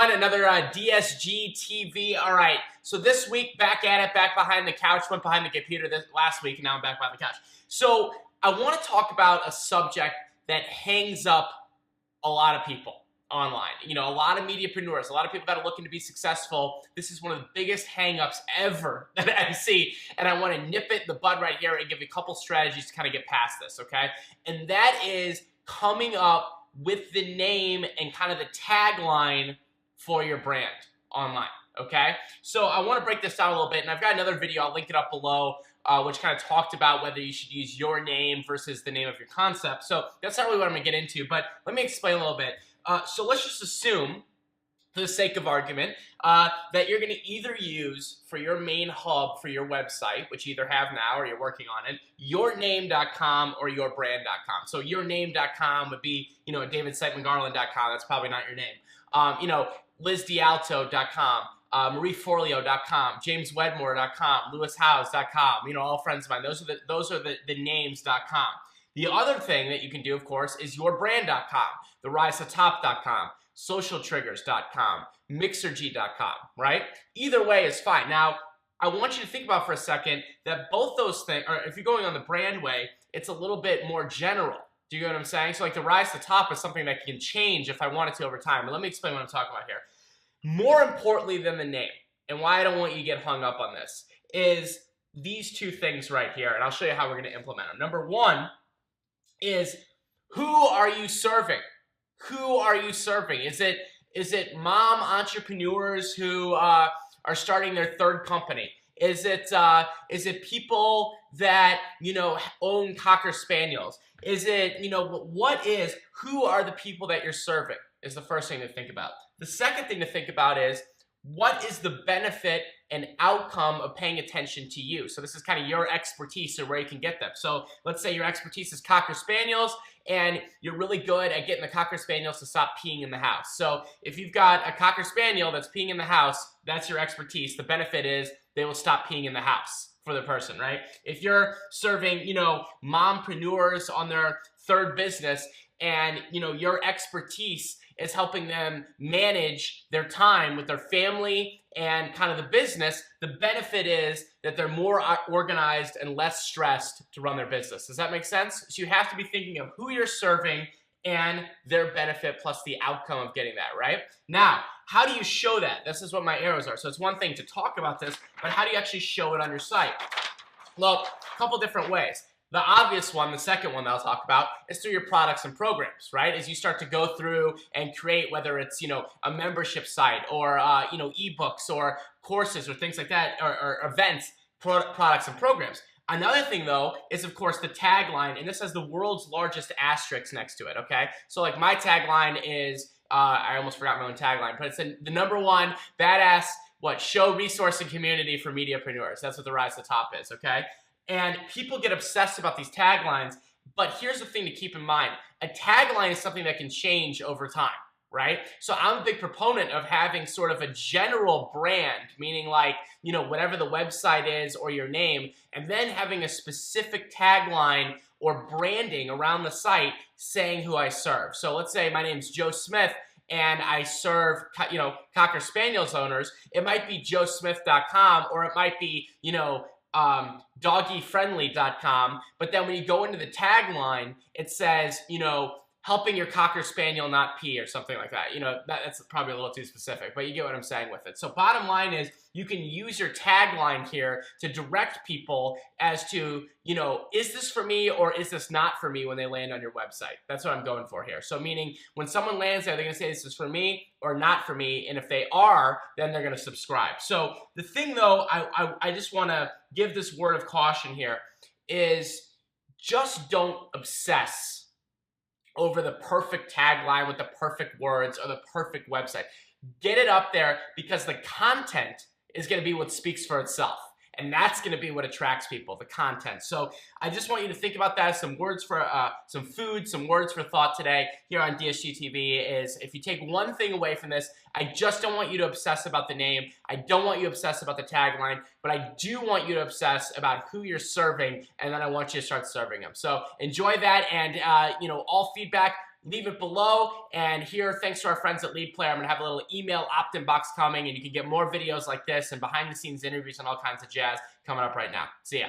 everyone. Another DSG TV. All right, so this week, back at it, back behind the couch. Went behind the computer last week, and now I'm back behind the couch. So I want to talk about a subject that hangs up a lot of people online. You know, a lot of mediapreneurs, a lot of people that are looking to be successful. This is one of the biggest hang-ups ever that I see, and I want to nip it in the bud right here and give you a couple strategies to kind of get past this, okay? And that is coming up with the name and kind of the tagline for your brand online, okay? So I want to break this down a little bit, and I've got another video, I'll link it up below, which kind of talked about whether you should use your name versus the name of your concept. So that's not really what I'm going to get into, but let me explain a little bit. So let's just assume, for the sake of argument, that you're going to either use for your main hub for your website, which you either have now or you're working on it, yourname.com or yourbrand.com. So yourname.com would be, you know, davidsitemangarland.com. That's probably not your name. You know, lizdialto.com, marieforleo.com, jameswedmore.com, lewishowes.com. You know, all friends of mine. Those are the names.com. The other thing that you can do, of course, is yourbrand.com, therisetop.com, socialtriggers.com, mixergy.com, right? Either way is fine. Now, I want you to think about for a second that both those things, or if you're going on the brand way, it's a little bit more general. Do you get what I'm saying? So like the rise to top is something that can change if I wanted to over time. But let me explain what I'm talking about here. More importantly than the name, and why I don't want you to get hung up on this, is these two things right here. And I'll show you how we're going to implement them. Number one is, who are you serving? Who are you serving? Is it mom entrepreneurs who are starting their third company? Is it people that, you know, own Cocker Spaniels? Is it, you know, who are the people that you're serving is the first thing to think about. The second thing to think about is, what is the benefit and outcome of paying attention to you? So this is kind of your expertise or where you can get them. So let's say your expertise is Cocker Spaniels, and you're really good at getting the Cocker Spaniels to stop peeing in the house. So if you've got a Cocker Spaniel that's peeing in the house, that's your expertise. The benefit is they will stop peeing in the house for the person, right? If you're serving, you know, mompreneurs on their third business, and, you know, your expertise is helping them manage their time with their family and kind of the business, the benefit is that they're more organized and less stressed to run their business. Does that make sense? So you have to be thinking of who you're serving and their benefit plus the outcome of getting that, right? Now, how do you show that? This is what my arrows are. So it's one thing to talk about this, but how do you actually show it on your site? Well, a couple different ways. The obvious one, the second one that I'll talk about, is through your products and programs, right? As you start to go through and create, whether it's, you know, a membership site or, you know, ebooks or courses or things like that, or events, products and programs. Another thing, though, is, of course, the tagline, and this has the world's largest asterisk next to it, okay? So, like, my tagline is, I almost forgot my own tagline, but it's the number one badass, show, resource, and community for mediapreneurs. That's what the rise to the top is, okay? And people get obsessed about these taglines, but here's the thing to keep in mind. A tagline is something that can change over time, right? So I'm a big proponent of having sort of a general brand, meaning like, you know, whatever the website is or your name, and then having a specific tagline or branding around the site saying who I serve. So let's say my name's Joe Smith, and I serve, you know, Cocker Spaniels owners. It might be joesmith.com, or it might be, you know, doggyfriendly.com, but then when you go into the tagline, it says, you know, helping your Cocker Spaniel not pee or something like that. You know, that's probably a little too specific, but you get what I'm saying with it. So bottom line is, you can use your tagline here to direct people as to, you know, is this for me or is this not for me when they land on your website? That's what I'm going for here. So meaning when someone lands there, they're gonna say this is for me or not for me, and if they are, then they're gonna subscribe. So the thing though, I just wanna give this word of caution here is, just don't obsess over the perfect tagline with the perfect words or the perfect website. Get it up there, because the content is going to be what speaks for itself. And that's going to be what attracts people, the content. So I just want you to think about that as some words for, some food, some words for thought today here on DSG TV is, if you take one thing away from this, I just don't want you to obsess about the name. I don't want you to obsess about the tagline, but I do want you to obsess about who you're serving, and then I want you to start serving them. So enjoy that, and you know, all feedback, leave it below. And here, thanks to our friends at Lead Player, I'm going to have a little email opt-in box coming, and you can get more videos like this and behind-the-scenes interviews and all kinds of jazz coming up right now. See ya.